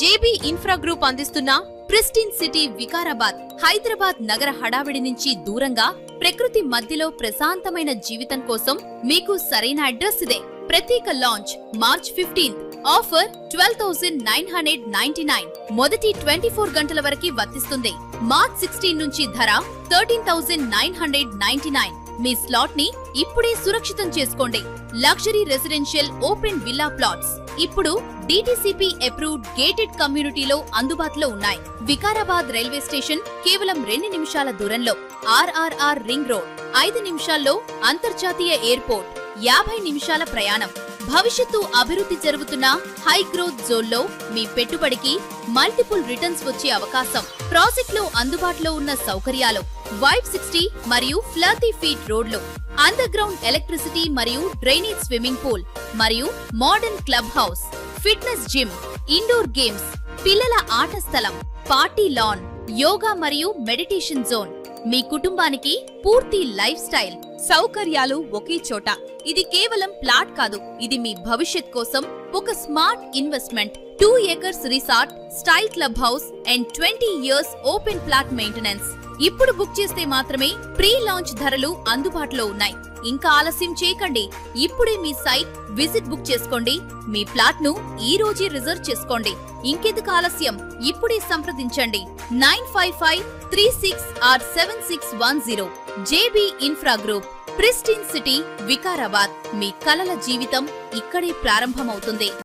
JB infra group అందిస్తున్న Pristyn city Vikarabad Hyderabad నగర హడావిడి నుంచి దూరంగా ప్రకృతి మధ్యలో ప్రశాంతమైన జీవితం కోసం మీకు సరైన అడ్రస్ ఇదే. ప్రత్యేక లాంచ్ మార్చ్ 15th. ఆఫర్ 12,999. మొదటి 24 గంటల వరకు వర్తిస్తుంది. మార్చ్ 16 నుంచి ధర 13,999. మీ స్లాట్ ని ఇప్పుడే సురక్షితం చేసుకోండి. Luxury residential open villa plots ఇప్పుడు DTCP అప్రూవ్డ్ గేటెడ్ కమ్యూనిటీలో అందుబాటులో ఉన్నాయి. వికారాబాద్ రైల్వే స్టేషన్ కేవలం 2 నిమిషాల దూరంలో, RRR రింగ్ రోడ్ 5 నిమిషాల్లో, అంతర్జాతీయ ఎయిర్పోర్ట్ 50 నిమిషాల ప్రయాణం. భవిష్యత్తు అభివృద్ధి జరుగుతున్న హై గ్రోత్ జోన్లో మీ పెట్టుబడికి మల్టిపుల్ రిటర్న్స్ వచ్చే అవకాశం. ప్రాజెక్టులో అందుబాటులో ఉన్న సౌకర్యాలు వైబ్ 60 మరియు ఫ్లర్టీ ఫీట్ రోడ్లు, అండర్ గ్రౌండ్ ఎలక్ట్రిసిటీ మరియు డ్రైనేజ్ స్విమ్మింగ్ పూల్ మరియు modern club house, fitness gym, indoor games, పిల్లల ఆట స్థలం, పార్టీ లాన్, యోగా మరియు మెడిటేషన్ జోన్. మీ కుటుంబానికి పూర్తి లైఫ్ స్టైల్ సౌకర్యాలు ఒకే చోట. ఇది కేవలం ప్లాట్ కాదు, ఇది మీ భవిష్యత్ కోసం ఒక smart investment. 2 acres resort, style club house and 20 years open plot maintenance. ఇప్పుడు బుక్ చేస్తే మాత్రమే ప్రీ లాంచ్ ధరలు అందుబాటులో ఉన్నాయి. ఇంకా ఆలస్యం చేయకండి, ఇప్పుడే మీ సైట్ విజిట్ బుక్ చేసుకోండి. మీ ప్లాట్ ను ఈ రోజే రిజర్వ్ చేసుకోండి. ఇంకెందుకు ఆలస్యం, ఇప్పుడే సంప్రదించండి 955367610. JB infra group, pristine city Vikarabad. మీ కలల జీవితం ఇక్కడే ప్రారంభమవుతుంది.